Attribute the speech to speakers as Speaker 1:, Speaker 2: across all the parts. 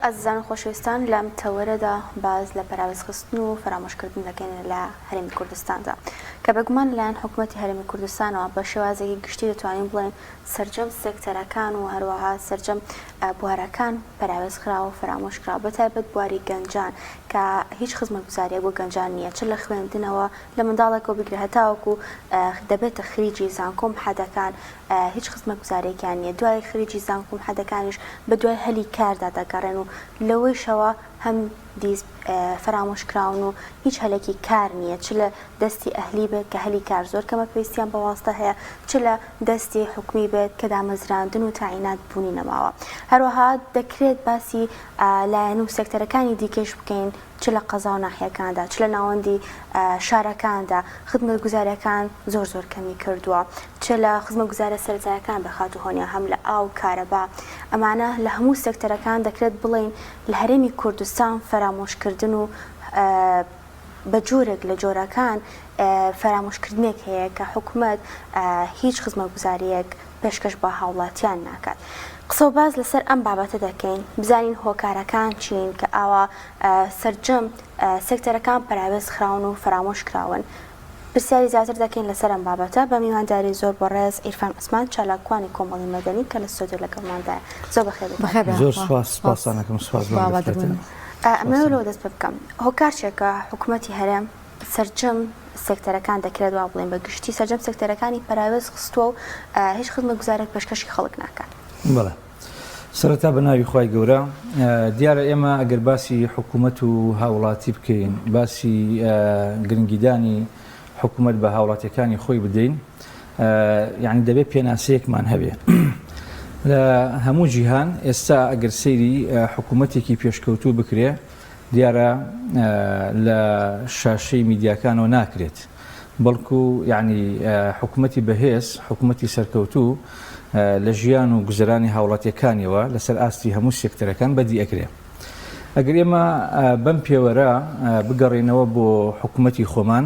Speaker 1: ئەزیزان و خۆشەویستان لەم تەوەرەدا باز لە پەراوێزخستن و فرامۆشکردن دەکەین لە هەرێمی کوردستاندا کە بەگومان لەلایەن حکوومەتی هەرێمی کوردستانەوە بە شێوازێکی گشتی دەتوانین بڵێن سەرجەم سێکتەرەکان و هەروەها سەرجەم بوارەکان پەراوێزکراوە و فرامۆشکراوە بەتایبەت بواری گەنجان کە هیچ خزمەتگوزاریە بۆ گەنجان نییە چ لە خوێندنەوە لە منداڵێکەوە بگرە هەتاوەکو دەبێتە خریجی زانکۆم حەدەکان هیچ خزمەتگوزارێکیان نییە دوای خریجی زانکۆم حەدەکانیش بە دوای هەلی کاردا دەگەڕێن و لەوەی شەوە هەم فرامۆشکراون و هیچ هەلێکی کار نییە چ لە دەستی ئەهلی بێت کە هەلی کار زۆر کەمە پێویستیان بەواسطە هەیە چ لە دەستی حکومی بێت کە دامەزراندن و تاعینات بوونی نەماوە هەروەها دەکرێت باسی لایەن و سێکتەرەکانی دیکەش بکەین چ لە قەزا و ناحیەکاندا چ لە ناوەندی شارەکاندا خزمەتگوزاریەکان زۆر کەمی کردووە چ لە خزمەتگوزارە سەرەتاییەکان بەخات و هۆنیە هەم لە ئاو کارەبا ئەمانە لە هەموو سێکتەرەکان دەکرێت بڵێن لە هەرێمی کوردستان فرامۆشکردن و بە جۆرێک لە جۆرەکان فرامۆشکردنێک هەیە کە حکوومەت هیچ خزمەتگوزاریەک پێشکەش بە هاوڵاتیان ناکات. قسە و باز لەسەر ئەم بابەتە دەکەین بزانین هۆکارەکان چین کە ئاوا سەرجەم سێکتەرەکان پەراوێز خراون و فرامۆش کراون پرسیاری زیاتر دەکەین لەسەر ئەم بابەتە بە میوانداری زۆر بۆ ڕێز ئیرفان عوسمان چالاکوانی کۆمەڵی مەدەنی کە لە ستۆدیۆ لەگەڵماندایە زۆر بەخێر
Speaker 2: زۆر سپاسانەکەم سپاس
Speaker 1: ئەمەوە دەست پێ بکەم هۆکارچێکە حکوومەتی هەرێم سەرجەم سێکتەرەکان دەکرێت وا بڵێن بە گشتی سەرجەم سێکتەرەکانی پەراوێز خستووە و هیچ خزمەتگوزارێک پێشکەشی خەڵک ناکات.
Speaker 2: بەڵێ سەرەتا بە ناوی خوای گەورە دیارە ئێمە ئەگەر باسی حکوومەت و هاوڵاتی بکەین باسی گرنگیدانی حکوومەت بە هاوڵاتیەکانی خۆی بدەین یعنی دەبێت پێناسەیەکمان هەبێ لە هەموو جیهان ئێستا ئەگەر سەیری حکوومەتێکی پێشکەوتوو بکرێ دیارە لە شاشەی میدیاکانەوە ناکرێت بەڵکو یعنی حکوومەتی بەهێز حکوومەتی سەرکەوتوو لە ژیان و گوزەرانی هاوڵاتیەکانیەوە لەسەر ئاستی هەموو سێکتەرەکان بەدی ئەکرێ ئەگەر ئێمە بەم پێوەرە بگەڕێنەوە بۆ حکوومەتی خۆمان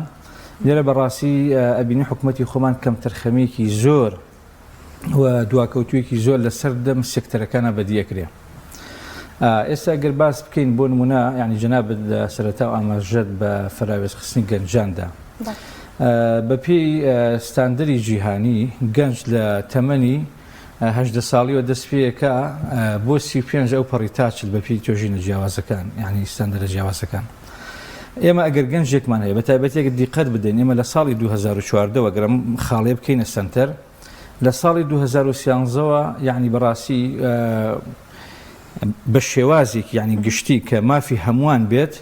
Speaker 2: لێرە بەڕاستی ئەبینی حکوومەتی خۆمان کەم تەرخەمێکی زۆر و دواکەوتوویەکی زۆر لەسەر دەم سێکتەرەکانە بەدی ئەکرێ ئێستا ئەگەر باس بکەین بۆ نمونە یعنی جەنابەت لە سەرەتا و ئاماژەت بە فەراوێزخستنی گەنجاندا بەپێی ستاندەری جیهانی گەنج لە تەمەنی 18 ساڵیەوە دەست پێیەکە بۆ 35 ئەو پەڕی تاچل بەپێی توێژینە جیاوازەکان یعنی ستاندەرە جیاوازەکان ئێمە ئەگەر گەنجێکمان هەیە بەتایبەتێک دیقەت بدەین ئێمە لە ساڵی 2014 گەرم خاڵێ بکەینە سنتەر لە ساڵی 2013ەوە یعنی بەڕاستی بە شێوازێک یعنی گشتی کە مافی هەمووان بێت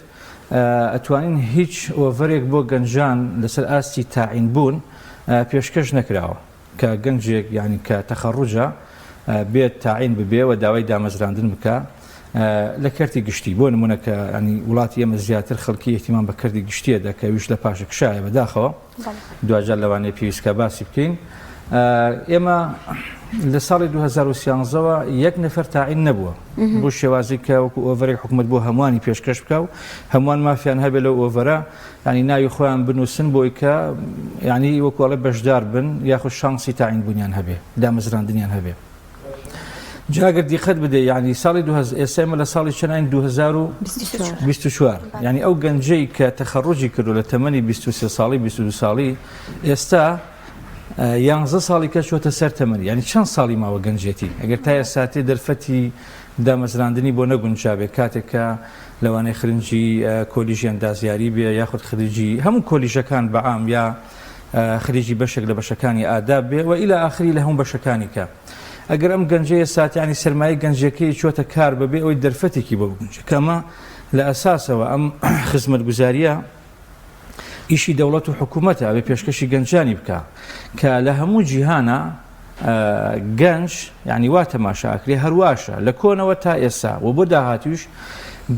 Speaker 2: ئەتوانین هیچ ئۆڤەرێک بۆ گەنجان لەسەر ئاستی تاعین بوون پێشکەش نەکراوە کە گەنجێک یعنی کە تەخەڕوجە بێت تاعین ببێ و داوای دامەزراندن بکە لە کەرتی گشتی بۆ نمونە کە ینی وڵاتی ئێمە زیاتر خەڵکی ئێحتیمام بە کەرتی گشتیە دەکە ویش لە پاشە کشایە بەداخەوە دوجار لەوانەیە پێویستکە باسی بکەین ئێمە لە ساڵی 2013ەوە یەک نەفەر تاعین نەبووە بۆ شێوازی کە وەکو ئۆڤەرێک حکوومەت بۆ هەمووانی پێشکەش بکە و هەمووان مافیان هەبێ لەو ئۆڤەرە ینی ناوی خۆیان بنووسن بۆی کە ینی وەکوڵێ بەشدار بن یاخود شانسی تاعین بوونیان هەبێ دامەزراندنیان هەبێ جاگەر دیقەت بدە یعنی ساڵی ئێستا لە ساڵی چەنین 2024 یعنی ئەو گەنجەی کە تەخەڕوجی کردو لە تەمەنی 23 ساڵی 22 ساڵی ئێستا 11 ساڵی کە چۆتە سەر تەمەنی ینی چەند ساڵی ماوە گەنجێتی ئەگەر تا ئێستاتێ دەرفەتی دامەزراندنی بۆ نەگونجابێ کاتێککە لەوانەیە خرنجی کۆلیژی ئەندازیاری بێ یاخود خریجی هەموو کۆلیژەکان بەعام یا خریجی بەشێک لە بەشەکانی ئاداب بێ و ئیلا ئاخری لە هەموو بەشەکانی کە ئەگەر ئەم گەنجەیە ساتیانی سەرمایی گەنجەکەی چۆتە کار بەبێ ئەوی دەرفەتێکی بۆ بگونجە کەمە لە ئەساسەوە ئەم خزمەتگوزاریە ئیشی دەوڵەت و حکوومەتە ئەوێ پێشکەشی گەنجانی بکە کە لە هەموو جیهانە گەنج یعنی وا تەماشاکرێ هەرواشە لە کۆنەوە تا ئێستا و بۆ داهاتوش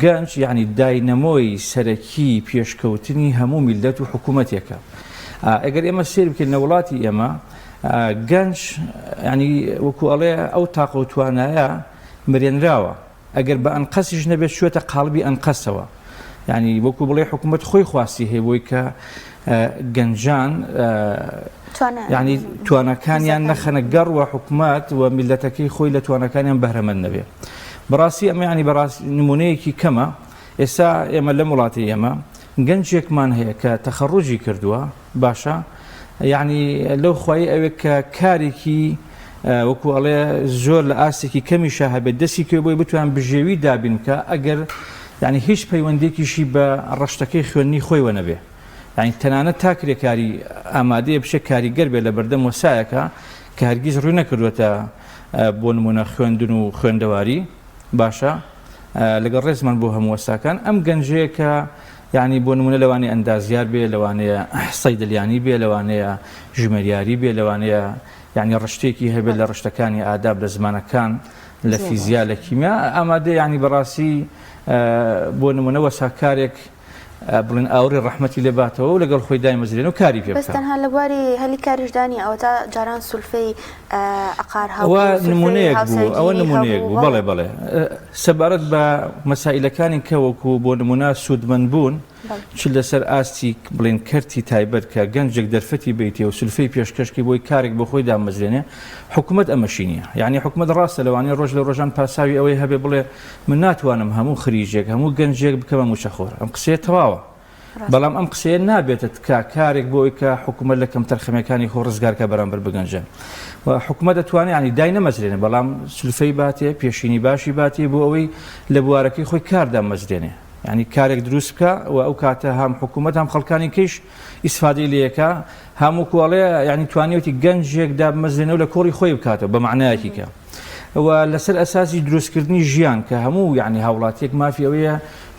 Speaker 2: گەنج یعنی داینەمۆی سەرەکی پێشکەوتنی هەموو میلەت و حکوومەتێکە ئەگەر ئێمە سیر بکەین لە وڵاتی ئێمە گەنج ینی وەکو ئەڵێ ئەو تاقە و توانایە مرێنراوە ئەگەر بە ئەنقەسیش نەبێت شوێتە قاڵبی ئەنقەسەوە یعنی وەکو بڵێ حکوومەت خۆی خواستی هەیە بۆی کە گەنجان یعنی توانەکانیان نەخەنە گەڕ و حکوومەت و میلەتەکەی خۆی لە توانەکانیان بەهرەمەند نەبێ بەڕاستی ئەمە ینی بەڕاستی نمونەیەکی کەمە. ئێستا ئێمە لە وڵاتی ئێمە گەنجێکمان هەیە کە تەخەڕوجی کردووە باشە، یعنی لەو خوای ئەوێ کە کارێکی وەکو ئەڵێ زۆر لە ئاستێکی کەمیشە هەبێت دەستی کرد بۆی بتوان بژێوی دابین بکە ئەگەر یعنی هیچ پەیوەندێکیشی بە ڕەشتەکەی خوێندنی خۆیوە نەبێ. یعنی تەنانەت تا کرێکاری ئامادەیە بشە کاریگەر بێت لە بەردەم وەسایەکە کە هەرگیز ڕووی نەکردوێتە بۆ نمونە خوێندن و خوێندەواری باشە لەگەڵ ڕێزمان بۆ هەموو وەستاکان. ئەم گەنجەیە کە یعنی بۆ نمونە لەوانەیە ئەندازیار بێ، لەوانەیە سەیدەلیانی بێ، لەوانەیە ژمێریاری بێ، لەوانەیە یعنی ڕشتێکی هەبێت لە ڕشتەکانی ئاداب لە زمانەکان لە فیزیا لە کیمیا ئامادە یعنی بەڕاستی بۆ نمونە وەساکارێک بڵێن ئاوری ڕەحمەتی لێباتەوە و لەگەڵ خۆی دایمەزرێن و کاری پێ بکات.
Speaker 1: بەستەنها لە بواری هەلی کاریشدانی ئەوە تا جاران سولفەی ئەقار هەبوو
Speaker 2: ئەوە نمونەیەک بوو، ئەوە نمونەیەک بوو. بەڵێ بەڵێ سەبارەت بە مەسائلەکانی کە وەکو بۆ نمونە سوودمەند بوون چ لەسەر ئاستی بڵێن کەرتی تایبەت کە گەنجێک دەرفەتی بیتێ و سولفەی پێشکەشکی بۆی کارێک بۆ خۆی دامەزرێنێ حکوومەت ئەمەشی نییە. یعنی حکوومەت ڕاستە لەوانەیە ڕۆژ لە ڕۆژان پاساوی ئەوەی هەبێ بڵێ من ناتوانم هەموو خریجێک هەموو گەنجێک بکەمە موچەخۆر. ئەم قسەیە تەواوە، بەڵام ئەم قسەیە نابێتە تکا کارێک بۆی کە حکوومەت لە کەم تەرخەمەکانی خۆ ڕزگارکە بەرامبەر بگەنجێن و حکوومەت دەتوانێت ینی دای نەمەزرێنێ، بەڵام سولفەی باتێ پێشینی باشی باتێ بۆ ئەوەی لە بوارەکەی خۆی کاردا مەزرێنێ، ینی کارێک دروست بکە و ئەو کاتە هەم حکوومەت هەم خەڵکانی کەیش ئیسفادەی لەکە هەموو کوڵێ ینی توانیوتی گەنجێکدا بمەزرێنەوە لە کۆڕی خۆی بکاتەوە بە معنایەکی کە و لەسەر ئەساسی دروستکردنی ژیان کە هەموو یعنی هاوڵاتیەک مافی ئەوەیە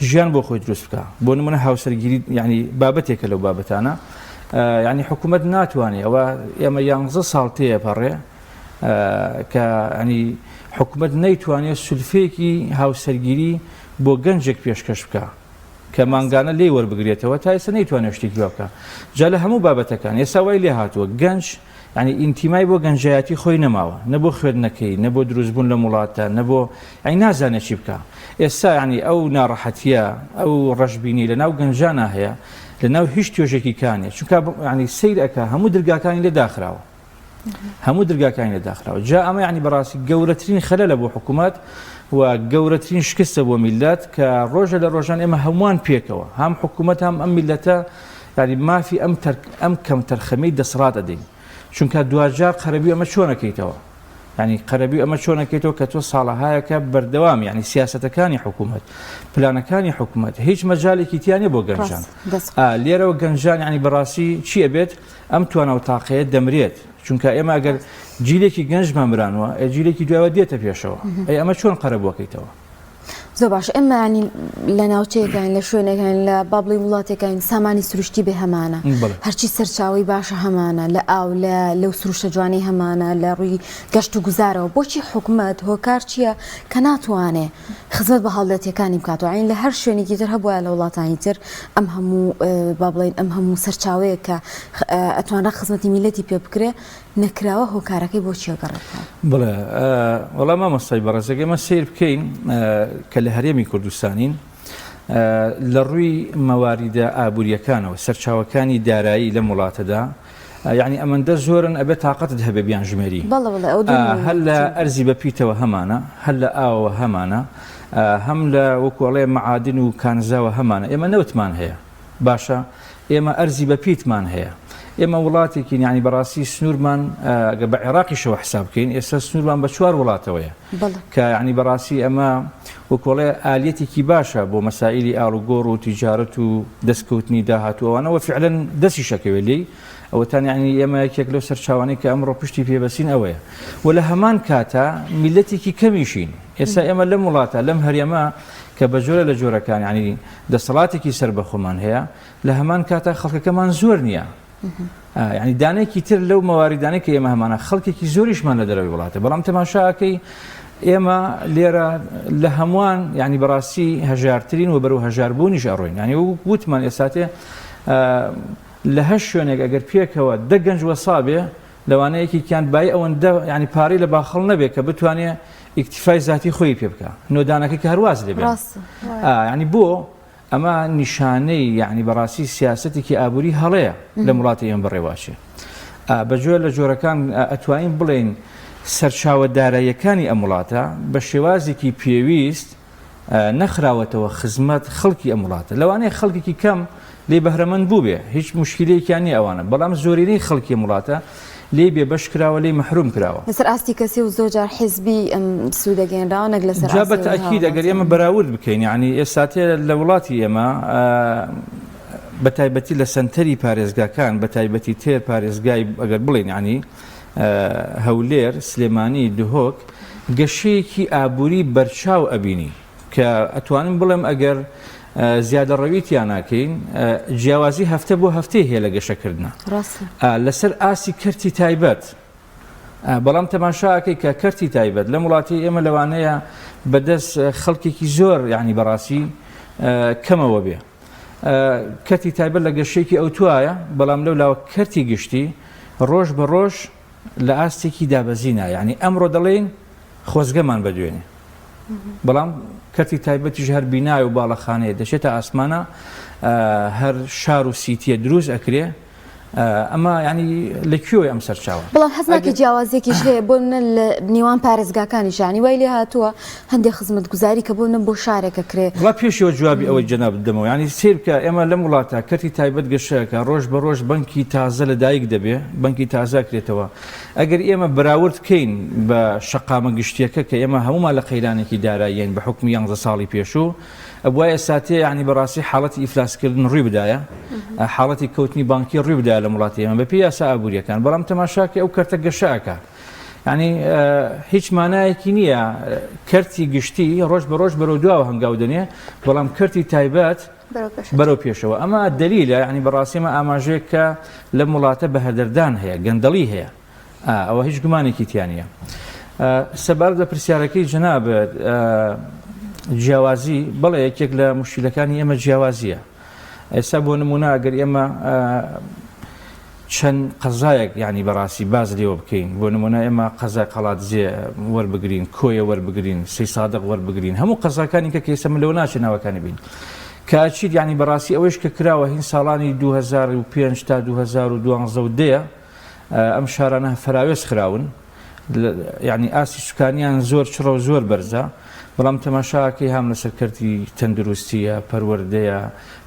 Speaker 2: ژیان بۆ خۆی دروست بکە. بۆ نمونە هاوسەرگیری ینی بابەتێکە لەو بابەتانە ینی حکوومەت ناتوانێت ئەوە ئێمە 11 ساڵ تێپەڕێ کە ینی حکوومەت نەیتوانێت سولفەیەکی هاوسەرگیری بۆ گەنجێک پێشکەش بکە کە مانگانە لێ وەربگرێتەوە تا ئێستا نەیتوانێت شتێکی وا بکە. جا لە هەموو بابەتەکان ئێستا وای لێ هاتووە گەنج ینی ئینتیمای بۆ گەنجایەتی خۆی نەماوە، نەبۆ خوێندنەکەی، نەبۆ دروستبوون لە وڵاتە، نەبۆ ئەی نازانێت چی بکە. ئێستا ینی ئەو ناڕەحەتیە ئەو ڕەشببینی لە ناو گەنجانە هەیە لە ناو هیچ توێژێکی کانێ، چونکە ینی سیر ئەکە هەموو دەرگاکانی لێ داخراوە، هەموو دەرگاکانی لێ داخراوە. جا ئەمە ینی بەڕاستی گەورەترین خەلەلە بۆ حکوومەت و گەورەترین شکستە بۆ میلەت کە ڕۆژە لە ڕۆژان ئێمە هەمووان پێکەوە هەم حکوومەت هەم ئەم میلەتە ینی مافی ئەم کەم تەرخەمەی دەسەڵات ئەدەین، چونکە دوجار قەرەبی ئەمە چۆنەکەیتەوە، ینی قەرەبی ئەمە چۆنەکەیتەوە کە تۆ ساڵەهایەکە بەردەوام ینی سیاسەتەکانی حکوومەت پلانەکانی حکوومەت هیچ مەجالێکی تیانێ بۆ گەنجان. لێرەوە گەنجان ینی بەڕاستی چیە بێت ئەم توانە و تاقەیە دەمرێت، چونکە ئێمە ئەگەر جیلێکی گەنجمان برانەوە جیلێکی دوایەوە دێتە پێشەوە ئەی ئەمە چۆن قەرەبووەکەیتەوە.
Speaker 3: زۆر باش ئێمە ینی لە ناوچەیەکان لە شوێنەکان لە بابڵی وڵاتەکان سامانی سروشتی بێ هەمانە، هەرچی سەرچاوی باشە هەمانە، لە ئاو لەو سروشتە جوانی هەمانە، لە ڕووی گەشت و گوزارەوە. بۆچی حکوومەت هۆکار چییە کە ناتوانێ خزمەت بە هاوڵاتیەکانی بکاتەوە؟ عین لە هەر شوێنێکی تر هەبووە لە وڵاتانی تر ئەم هەموو با بڵێن ئەم هەموو سەرچاوەیە کە ئەتوانرا خزمەتی میلەتی پێ بکرێ نەکراوە، هۆکارەکەی بۆچی گەڕێتەوە؟
Speaker 2: بڵێ وەڵام مامۆستای بەڕێزەکە ئێمە سیر بکەین کە لە هەرێمی کوردستانین لە ڕووی مەواریدە ئابوووریەکانەوە سەرچاوەکانی دارایی لەم وڵاتەدا یعنی ئەمەندە زۆرن ئەبێت تااقەتت هەبێ بیان ژمێری، هەر لە ئەرزی بەپیتەوە هەمانە، هەر لە ئاوەوە هەمانە، هەم لە وەکوڵێ مەعادن و کانزاوە هەمانە. ئێمە نەوتمان هەیە باشە، ئێمە ئەرزی بەپیتمان هەیە، ئێمە وڵاتێکی ینی بەڕاستی سنوورمان بە عێراقیشەوە حساب بکەین ئێستا سنوورمان بە 4 وڵاتەوەیە کە ینی بەڕاستی ئەمە وەکوڵێ ئالیەتێکی باشە بۆ مەسائلی ئاڵوگۆڕ و تیجارەت و دەستکەوتنی داهاتوەوەوە فعلەن دەستی شەکەوێ لێی ئەوەتان ینی ئێمە یەکێک لەو سەرچاوانەی کە ئەمڕۆ پشتی پێبەسین ئەوەیە و لە هەمان کاتە میلەتێکی کەمیشین. ئێستا ئێمە لەم وڵاتە لەم هەرێمە کە بە جۆرە لە جۆرەکان ینی دەسەڵاتێکی سربەخۆمان هەیە لە هەمان کاتە خەڵکەکەمان زۆر نییە، ینی دانێکی تر لەو مەواریدانەی کە ئێمە هەمانە خەڵکێکی زۆریشمان لە دەرەوەی وڵاتە، بەڵام تەماشاکەی ئێمە لێرە لە هەمووان ینی بەڕاستی هەژارترین و بەرەو هەژاربوونیش ئەڕۆین. ینی وتمان ئێستاتێ لە هەش شوێنێک ئەگەر پێکەوە دە گەنج وەسابێ لەوانەیەکی کیان بای ئەوەندە ینی پارەی لە باخەڵ نەبێت کە بتوانێت ئیکتیفای ذاتی خۆی پێ بکە، نۆدانەکەی کە هەرواز لێبێت. ینی بۆ ئەمە نیشانەی یعنی بەڕاستی سیاسەتێکی ئابووری هەڵەیە لە وڵاتی ئێمە بەڕێواشێ. بە جۆر لە جۆرەکان ئەتوانین بڵێن سەرچاوەداراییەکانی ئەم وڵاتە بە شێوازێکی پێویست نەخراوەتەوە خزمەت خەڵکی ئەم وڵاتە لەوانەیە خەڵکێکی کەم لێ بەهرەمەند بوو بێ هیچ مشکلەیەکیان نیە ئەوانە بەڵام زۆرینەی خەڵکی وڵاتە لێ بێبەش کراوە لێ مەحروم کراوە
Speaker 3: لەسەر ئاستی کەسی و زۆرجار حیزبی ئەم سوودەگەێنراوە نەک لەسەر
Speaker 2: جا بە تەئکید ئەگەر ئێمە بەراورد بکەین یعنی ئێستاتێ لە وڵاتی ئێمە بە تایبەتی لە سەنتەری پارێزگاکان بە تایبەتی تێر پارێزگای ئەگەر بڵێن ینی هەولێر سلێمانی دهۆک گەشەیەکی ئابووری بەرچاو ئەبینی کە ئەتوانم بڵێم ئەگەر زیادە ڕەویتیان ناکەین جیاوازی هەفتە بۆ هەفتەی هەیە لە گەشەکردنە لەسەر ئاسی کەرتی تایبەت بەڵام تەماشاکەی کە کەرتی تایبەت لە وڵاتی ئێمە لەوانەیە بەدەست خەڵکێکی زۆر یعنی بەڕاستی کەمەوە بێ کەرتی تایبەت لە گەشەیەکی ئەوتوایە بەڵام لەولاوە کەرتی گشتی ڕۆژ بە ڕۆژ لە ئاستێکی دابەزینە یعنی ئەمڕۆ دەڵێن خۆزگەمان بەدوێنێ بەڵام کەرتی تایبەتیش هەر بینای و باڵەخانەیە دەچێتە ئاسمانە هەر شار و سیتیە دروست ئەکرێ ئەمە ینی لەکوێ ئەم سەرچاوە
Speaker 3: بەڵام حەزناکە جیاوازێکیش هەیە بۆ لە نێوان پارێزگاکانی شانی وای لێ هاتووە هەندێک خزمەت گوزاری کە بۆ بۆ شارێکە کرێ
Speaker 2: وڵا پێشەوە جوابی ئەوەی جەناب بدەمەوە ینی سیر بکە ئێمە لەم وڵاتە کەرتی تایبەت گەشەکە ڕۆژ بە ڕۆژ بەنکی تازە لە دایک دەبێ بەنکی تازە کرێتەوە ئەگەر ئێمە بەراورد بکەین بە شەقامە گشتیەکە کە ئێمە هەمومان لە قەیرانێکی داراییین بە حکمی 11 ساڵی پێشوو ئەبوایە ساتێ ینی بەڕاستی حاڵەتی ئیفلاسکردن ڕووی بدایە حاڵەتی کەوتنی بانکی ڕووی بدایە لە وڵاتی ئێمە بە پێی یاسا ئابووریەکان بەڵام تەماشاکە ئەو کەرتە گەشەکە ینی هیچ مانایەکی نییە کەرتی گشتی ڕۆژ بە ڕۆژ بەرەو دواوە هەنگاو دەنێ بەڵام کەرتی تایبەت بەرەو پێشەوە ئەمە دلیلە ینی بەڕاستیمە ئاماژەیە کە لەم وڵاتە بەهەدەردان هەیە گەندەڵی هەیە ئەوە هیچ گومانێکی تیانە سەبارەت بە پرسیارەکەی جەنابەت جیاوازی بەڵێ یەکێک لە مشکلەکانی ئێمە جیاوازیە ئێستا بۆ نمونە ئەگەر ئێمە چەند قەزایەک ینی بەڕاستی باز لێوە بکەین بۆ نمونە ئێمە قەزای قەڵاتزێ وەربگرین کۆیە وەربگرین سەی سادق وەربگرین هەموو قەزاکانی کە ئێستا من لەوە ناچێت ناوەکانی بین کاچیت ینی بەڕاستی ئەوەش کە کراوە هین ساڵانی 2005 تا 2012 ئەم شارانە فراوێز خراون یعنی ئاسی سوکانیان زۆر چڕە و زۆر بەرزە بەڵام تەماشاکەی هەم لە سەرکەرتی تەندروستیە پەروەردەیە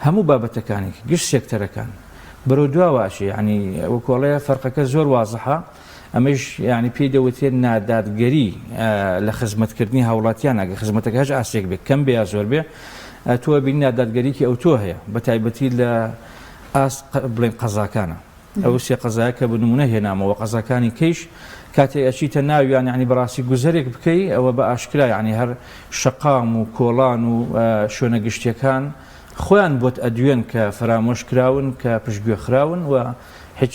Speaker 2: هەموو بابەتەکانی گشت سێکتەرەکان بەرەو دواواشی ینی وەکۆڵەیە فەرقەکە زۆر وازەحە ئەمەش ینی پێی دەوتێت نادادگەری لە خزمەتکردنی هاوڵاتیان ئەگە خزمەتەکە هەش ئاسێک بێت کەم بێ یا زۆر بێ تۆ بینی نادادگەریکی ئەو تۆ هەیە بە تایبەتی لە ئاست بڵێن قەزاکانە ئەو سێ قەزایە کە بنمونە هێنامەوە قەزاکانی کەیش کاتێ ئەچیتە ناویان ینی بەڕاستی گوزەرێک بکەی ئەوە بە ئاشکرا ینی هەر شەقام و کۆڵان و شوێنە گشتیەکان خۆیان بۆت ئەدوێن کە فرامۆش کراون کە پشتگوێ خراون و هیچ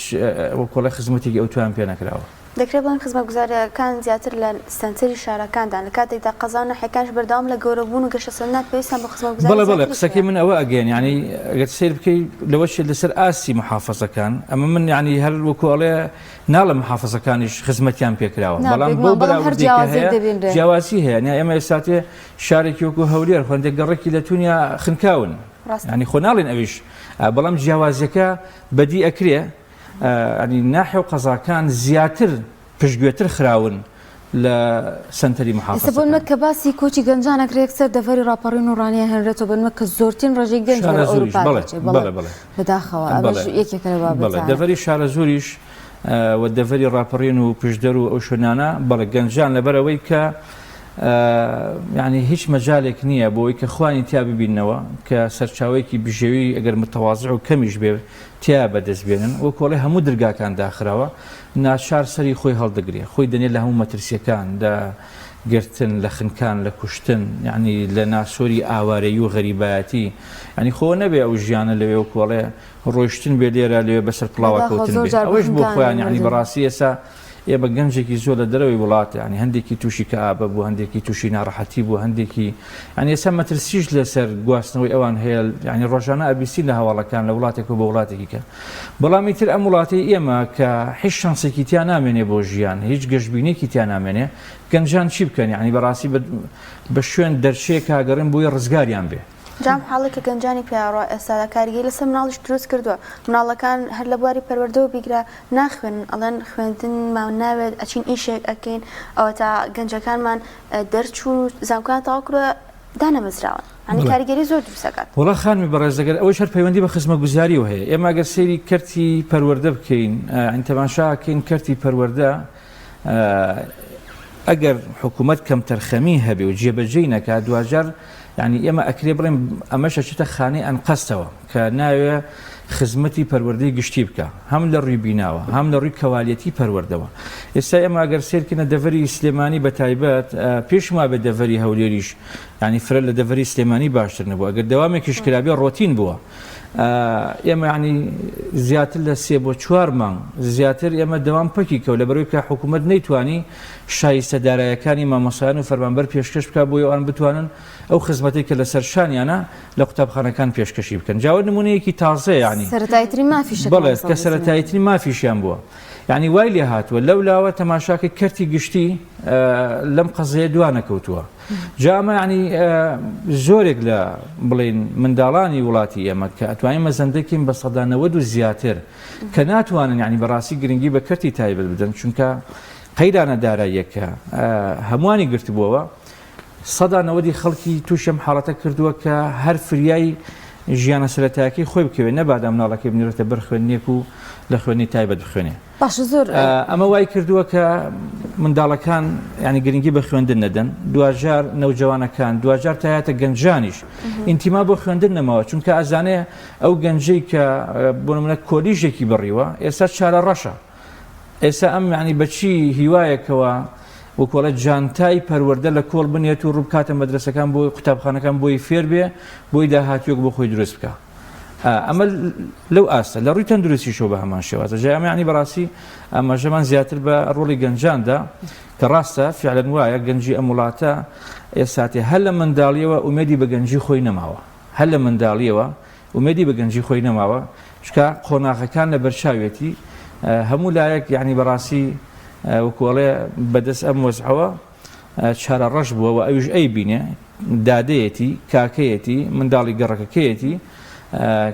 Speaker 2: وەکۆڵی خزمەتێکی ئەوتوان پێ نەکراوە
Speaker 1: دەکرێت بڵێن خزمەت گوزاریەکان زیاتر لە سنتەری شارەکاندان لە کاتێکدا قەزا نەحەکانش بەردەوام لە گەورەبوون و گەشەسەنات پێویستیان بە خزمەت گوزاری
Speaker 2: بەڵێ قسەکەی من ئەوە ئەگەن ینی ئەگەر سیر بکەی لەوەش لەسەر ئاسی محافەزەکان ئەمە من ینی هەر وەکۆڵێ ناڵە محافەزەکانیش خزمەتیان پێکراوە بەڵام بۆ بەراوردێکی هەیە جیاواسی هەیە ئێمە ئێستاتێ شارێکی وەکو هەولێر خوێندێک گەڕێکی لە تونیا خنکاون ینی خۆ ناڵێن ئەویش بەڵام جیاوازیەکە بەدی ئەکرێ ینی ناحێ و قەزاکان زیاتر پشتگوێتر خراون لە سنتەری محافەزەکان
Speaker 3: بۆ کە باسی کۆچی گەنجانەکرێک سەر دەڤەری ڕاپەڕین و ڕانیە هێنرێتەوە بنمە کە زۆرترین ڕێژەی گەنج بەداخەوە یەکێکە لە بابەت
Speaker 2: دەڤەری شارە زۆریش و دەڤەری ڕاپەڕین و پشتدەر و ئەو شوێنانە بەڵێ گەنجان لەبەرەوەی کە یعنی هیچ مەجالێک نییە بۆ ئەوەی کە خوانی تیا ببینەوە کە سەرچاوەیەکی بژێوی ئەگەر متەواضع و کەمیش بێ تیا بەدەستبێنن و کۆڵی هەموو دەرگاکان داخراوە ناچار سەری خۆی هەڵدەگرێ خۆی دەنێت لە هەموو مەترسیەکان گرتن لە خنکان لە کوشتن یعنی لە ناسۆری ئاوارەیی و غەریبایەتی ینی خۆ نەبێ ئەو ژیانە لەوێ و کۆڵێ ڕۆیشتن بێ لێرە لەوێ بەسەر پڵاوە کەوتن بێ ئەوەش بۆ خۆیان یعنی بەڕاستی ئێستا ئێمە گەنجێکی زۆر لە دەرەوەی وڵات ینی هەندێکی تووشی کە ئابە بوو هەندێکی تووشی ناڕەحەتی بوو هەندێکی ینی ئێستا مەترسیش لەسەر گواستنەوەی ئەوان هەیە ینی ڕۆژانە ئەبیسی لە هەواڵەکان لە وڵاتێک و بە وڵاتێکی کە بەڵامی تر ئەم وڵاتی ئێمە کە هیچ شانسێکی تیا نامێنێ بۆ ژیان هیچ گەشتبینێکی تیا نامێنێ گەنجان چی بکەن ینی بەڕاستی بە شوێن دەرچەیە کاگەڕن بۆی ڕزگاریان بێ
Speaker 1: جام حاڵێکە گەنجانی پیاڕۆ ئێستا کاریگەری لەسەر مناڵیش دروست کردووە مناڵەکان هەر لە بواری پەروەردەوە بیگرە ناخوێن ئەڵێن خوێندنمان ناوێت ئەچین ئیشێک ئەکەین ئەوە تا گەنجەکانمان دەرچوون و زانکۆیان تەواو دانەمەزراون ئەنی کاریگەری زۆر دروستەکات.
Speaker 2: وڵا خانمی بەڕێز دەگەر ئەوەی هەر پەیوەندی بە خزمەتگوزاریەوە هەیە. ئێمە ئەگەر سەیری کەرتی پەروەردە بکەین تەماشاکەین کەرتی پەروەردە ئەگەر حکوومەت کەم تەرخەمی هەبێ و جێبەجێی نەکات دوجار یعنی ئێمە ئەکرێ بڵێن ئەمەشە چتە خانەی ئەنقەستەوە کە ناوێ خزمەتی پەروەردەی گشتی بکە هەم لە ڕووی بیناوە هەم لە ڕووی کەوالیەتی پەروەردەوە. ئێستا ئێمە ئەگەر سێرکردنە دەڤەری سلێمانی بە تایبەت پێشما بە دەڤەری هەولێریش ینی فرە لە دەڤەری سلێمانی باشتر نەبووە ئەگەر دەوامێکیش کرابێ ڕۆتین بووە. ئێمە ینی زیاتر لە 3 بۆ 4 مانگ زیاتر ئێمە دەوام پەکی کەوت لە بەرەوەی کە حکوومەت نەیتوانی شایستەدارایەکانی مامۆسایان و فەرمانبەر پێشکەش بکات بۆ ئەوان بتوانن ئەو خزمەتێک کە لەسەر شانیانە لە قوتابخانەکان پێشکەشی بکەن. جاوە نمونەیەکی تازەیە ینی
Speaker 3: سەرەتاییترین مافیشە
Speaker 2: بەڵێ کە سەرەتاییترین مافیشیان بووە. یعنی وای لێ هاتووە لەولاوە تەماشاکە کەرتی گشتی لەم قەزەیە دوانەکەوتووە. جامە ینی زۆرێک لە بڵێن منداڵانی وڵاتی ئێمە کە ئەتوانین مەزەندەکەین بە 90 و زیاتر کە ناتوانن ینی بەڕاستی گرنگی بە کەرتی تایبەت بدەن چونکە قەیرانە داراییەکە هەمووانی گرتبووەوە 90 خەڵکی تووشم حاڵەتە کردووە کە هەر فریای ژیانە سەرەتایەکەی خۆی بکەوێت نەبادا مناڵەکەی بنێرێتە بەر خوێندنێک و لە خوێنی تایبەت بخوێنێ.
Speaker 3: باش زۆر
Speaker 2: ئەمە وای کردووە کە منداڵەکان ینی گرنگی بە خوێندن نەدەن دوجار نەوجوانەکان دوجار تایاتە گەنجانیش ئینتیما بۆ خوێندن نەماوە چونکە ئەزانێ ئەو گەنجەی کە بۆ نمونە کۆلیژێکی بڕیوە ئێستا چارە ڕەشە. ئێستا ئەم ینی بەچی هیوایەکەوە وەکۆڵە جانتای پەروەردە لە کۆڵ بنێت و ڕووبکاتە مەدرسەکان بۆی قوتابخانەکان بۆی فێر بێ بۆی داهاتیۆک بۆ خۆی دروست بکە. ئەمە لەو ئاستە لە ڕووی تەندروستیشەوە بە هەمان شێوازە جای ئەمە ینی بەڕاستی ئەمەژەمان زیاتر بە ڕۆڵی گەنجاندا کە ڕاستە فعلەن وایە گەنجی ئەم وڵاتە ئێستاتێ هەر لە منداڵیەوە ئومێدی بە گەنجی خۆی نەماوە هەر لە منداڵیەوە ئومێدی بە گەنجی خۆی نەماوە چکە قۆناغەکان لە بەرچاوێتی هەموو لایەک یعنی بەڕاستی وەکوڵێ بەدەست ئەم وەزعەوە چارە ڕەش بووە و ئەویش ئەی بینێ دادەیەتی کاکەیەتی منداڵی گەڕەکەکەیەتی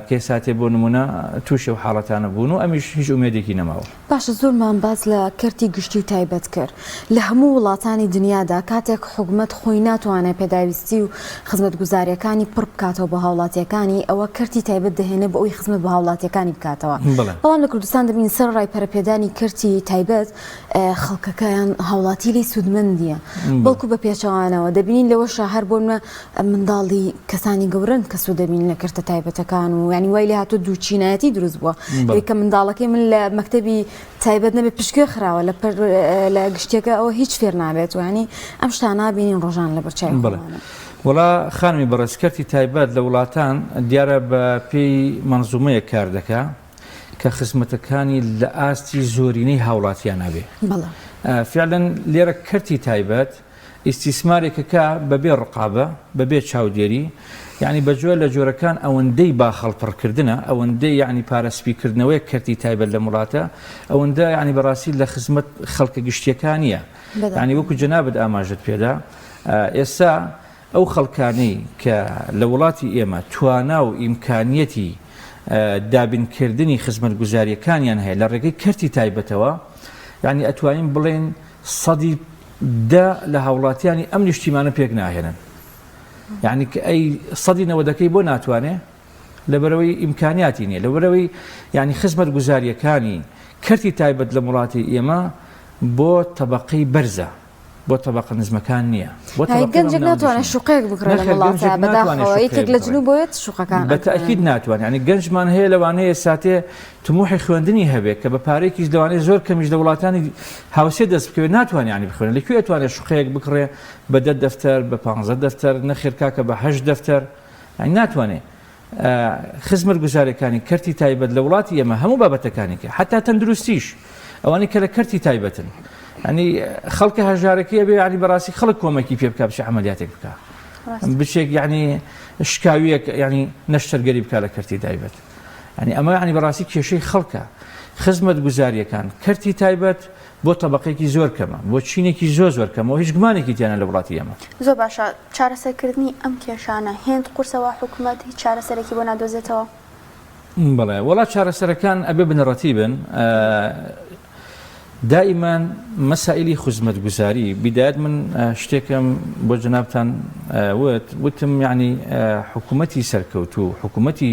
Speaker 2: کێساتێ بۆ نمونە تووشە و حاڵەتانە بوون و ئەمیش هیچ ئومێدێکی نەماوە.
Speaker 3: باشە زۆرمان باز لە کەرتی گشتی و تایبەت کرد لە هەموو وڵاتانی دنیادا کاتێک حکوومەت خۆی ناتوانێت پێداویستی و خزمەتگوزاریەکانی پڕ بکاتەوە بە هاوڵاتیەکانی ئەوە کەرتی تایبەت دەهێنێ بە ئەوی خزمەت بە هاوڵاتیەکانی بکاتەوە. بەڵام لە کوردستان دەبین سەر ڕای پەرەپێدانی کەرتی تایبەت خەڵکەکەیان هاوڵاتی لی سوودمەندیە بەڵکو بە پێچەوانەوە دەبینین لەوەشە هەر بۆ منداڵی کەسانی گەورن کە سوود دەبین لە کەرتە تایبەتەکان و ینی وای لێ هاتووە دووچینایەتی دروست بووە کە منداڵەکەی من لە مەکتەبی تایبەت نەبێت پشتگوێ خراوە لە گشتێکە ئەوە هیچ فێر نابێت و ینی ئەم شتانە نابینین ڕۆژان لە بەرچاوی
Speaker 2: وڵا خانمی بەڕێزکەرتی تایبەت لە وڵاتان دیارە بە پێی منزومەیە کار دەکا کە خزمەتەکانی لە ئاستی زۆرینەی هاوڵاتیان هەبێ. فعلەن لێرە کەرتی تایبەت ئیستیسمارێکەکە بەبێ ڕقابە بەبێ چاودێری یعنی بەجۆ لە جۆرەکان ئەوەندەی باخەڵپڕکردنە ئەوەندەی یعنی پارەسپیکردنەوەی کەرتی تایبەت لە وڵاتە ئەوەندە یعنی بەڕاستی لە خزمەت خەڵکە گشتیەکانیە یعنی وەکو جەنابەت ئاماژت پێدا ئێستا ئەو خەڵکانەی کە لە وڵاتی ئێمە توانا و ئیمکانیەتی دابینکردنی خزمەتگوزاریەکانیان هەیە لە ڕێگەی کەرتی تایبەتەوە یعنی ئەتوانین بڵێن 10% لە هاوڵاتیانی ئەم نیشتیمانە پێک ناهێنن. یعنی کە ئەی 90% بۆ ناتوانێ لەبەرەوەی ئیمکانیاتی نییە لەبەرەوەی یعنی خزمەتگوزاریەکانی کەرتی تایبەت لە وڵاتی ئێمە بۆ تەبەقەی بەرزە بۆ تەبەقە نزمەکان نییە
Speaker 3: گەنجێک ناتوانێت شوقەیەک بکڕێت لە وڵاتە بەداخەوە یەکێک لە جنوب بۆیێت شوقەکان
Speaker 2: بەتەئکید ناتوانێت ینی گەنجمان هەیە لەوانەیە ساتێ تموحی خوێندنی هەبێت کە بە پارێکیش لەوانەیە زۆر کەمیش لە وڵاتانی هاوسێ دەست بکەوێت ناتوانێت ینی بخوێنێت لەکوێ ئەتوانێت شوقەیەک بکڕێ بە 10 دەفتەر بە 15 دەفتەر نەخێرکاکە بە 8 دەفتەر ینی ناتوانێت. خزمەتگوزاریەکانی کەرتی تایبەت لە وڵاتی ئێمە هەموو بابەتەکانێکە حتا تەندروستیش ئەوانەی کە لە کەرتی تایبەتن ینی خەڵکە هەژارەکەی بێ ینی بەڕاستی خەڵک کۆمەکی پێ بکە بچێ عەمەلیاتێک بکە بچێک ینی شکاویەک ینی نەشتەرگەری بکە لە کەرتی تایبەت يعني ئەمە ینی بەڕاستی کێشەی خەڵکە خزمەت گوزاریەکان کەرتی تایبەت بۆ تەبەقەیەکی زۆر کەمە بۆ چینێکی زۆر کەمەوە هیچ گومانێکی تیانە لە وڵاتی ئێمە
Speaker 1: زۆر باشە چارەسەرکردنی ئەم کێشانە هێند قورسەوە حکوومەت هیچ چارەسەرێکی بۆ نادۆزێتەوە
Speaker 2: بەڵێ وڵات چارەسەرەکان ئەبێ بنەڕەتی بن دائما مەسائلی خزمەت گوزاری بدایەت من شتێکم بۆ جنابتان وتم یعنی حکوومەتی سەرکەوتوو حکوومەتی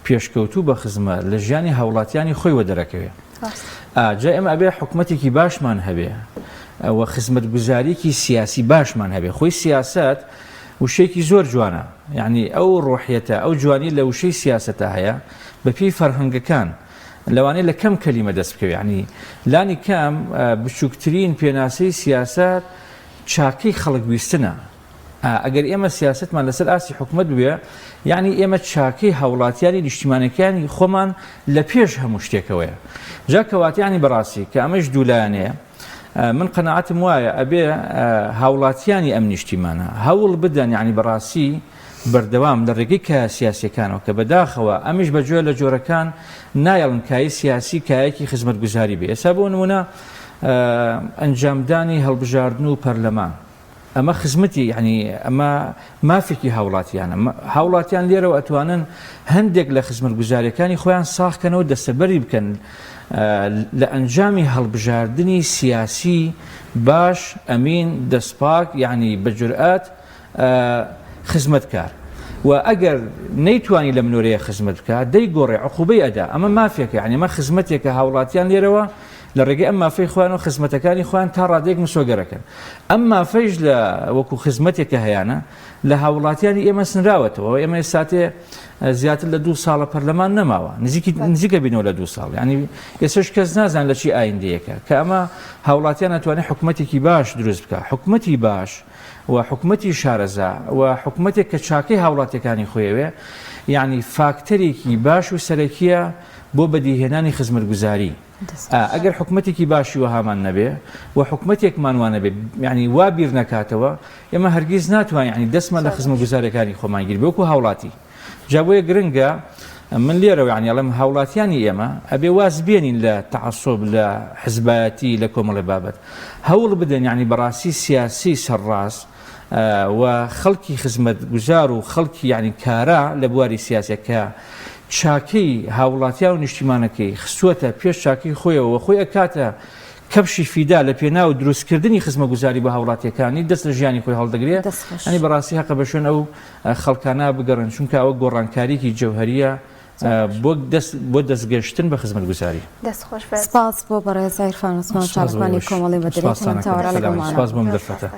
Speaker 2: پێشکەوتوو بە خزمەت لە ژیانی هاوڵاتیانی خۆی وەدەرەکەوێ جا ئێمە ئەبێ حکوومەتێکی باشمان هەبێ و خزمەت گوزاریەکی سیاسی باشمان هەبێ خۆی سیاست وشەیەکی زۆر جوانە یعنی ئەو ڕۆحیەتە ئەو جوانی لە وشەی سیاسەتە هەیە بەپێی فەرهەنگەکان لەوانەیە لە کەم کەلیمە دەست بکەوێ ینی لانی کام بچووکترین پێناسەی سیاست چاکەی خەڵک بیستنە ئەگەر ئێمە سیاستمان لەسەر ئاسی حکوومەت بوێ یعنی ئێمە چاکەی هاوڵاتیانی نیشتیمانەکانی خۆمان لە پێش هەموو شتێکەوەیە جا کەواتیانی بەڕاستی کە ئەمەش دوولایەنەیە من قەناعەتم وایە ئەبێ هاوڵاتیانی ئەم نیشتیمانە هەوڵ بدەن یعنی بەڕاستی بەردەوام لە ڕێگەی کە سیاسیەکانەوە کە بەداخەوە ئەمیش بەگوێ لە جۆرەکان نایەڵن کای سیاسی کایەکی خزمەت گوزاری بێ ئێستا بۆ نمونە ئەنجامدانی هەڵبژاردن و پەرلەمان ئەمە خزمەتی یعنی ئەمە مافێکی هاوڵاتیانە هاوڵاتیان لێرەوە ئەتوانن هەندێک لە خزمەت گوزاریەکانی خۆیان ساخکەنەوە دەستەبەری بکەن لە ئەنجامی هەڵبژاردننی سیاسی باش ئەمین دەستپاک یعنی بەجورئات خزمەتکار و ئەگەر نەیتوانی لە منۆرەیە خزمەت بکات دەیگۆڕێ عقوبەی ئەدا ئەمە مافێکە یعنی ئەمە خزمەتێکە هاوڵاتیان لێرەوە لە ڕێگەی ئەم مافەی خۆیان و خزمەتەکانی خۆیان تا ڕادێک مسۆگەرەکەن ئەم مافەیش لە وەکو خزمەتێکە هەیەە لە هاوڵاتیانی ئێمە سنراوەتەوە ئێمە ساتێ زیاتر لە 2 ساڵە پەرلەمان نەماوە نزیکە بینەوە لە 2 ساڵ ینی ئێسش کەس نازان لە چی ئایندەیەکە کە ئەمە هاوڵاتیان ئەتوانێت حکوومەتێکی باش دروست بکە حکوومەتی باش و حکوومەتی شارەزا و حکوومەتێک کە چاکەی هاوڵاتیەکانی خۆیەوێ یعنی فاکتەرێکی باش و سەرەکیە بۆ بەدیهێنانی خزمەت گوزاری ئەگەر حکوومەتێکی باشی و هامان نەبێ و حکوومەتێکمانوانە بێ یعنی وا بیر نەکاتەوە ئێمە هەرگیز ناتوان یعنی دەستمان لە خزمەت گوزارەکانی خۆمانگیر بۆکو هاوڵاتی جابۆیە گرنگە من لێرەوە یعنی ئەڵێم هاوڵاتیانی ئێمە ئەبێ واز بێنین لە تعەسوب لە حزبایەتی لە کۆمەڵی بابەت هەوڵ بدەن یعنی بەڕاستی سیاسی سەرڕاست و خەڵکی خزمەت گوزار و خەڵکی یعنی کارا لە بواری سیاسەکە چاکەی هاوڵاتیان و نیشتیمانەکەی خستووەتە پێش چاکەی خۆیەوە خۆی ئەکاتە کەپشی فیدا لە پێناو دروستکردنی خزمە گوزاری بە هاوڵاتیەکانی دەست لە ژیانی خۆی هەڵدەگرێت ئەنی بەڕاستی حەقە بە شوێن ئەو خەڵکانە بگەڕن چونکە ئەوە گۆڕانکاریکی جەوهەریە بۆ دەستگەشتن بە خزمەت گوزاری
Speaker 3: سپاس بۆ بەڕێز عیرفان عوسمان چاوەڕوانی کۆمەڵی بەدرێت
Speaker 2: سپاس بۆم دەرفەتە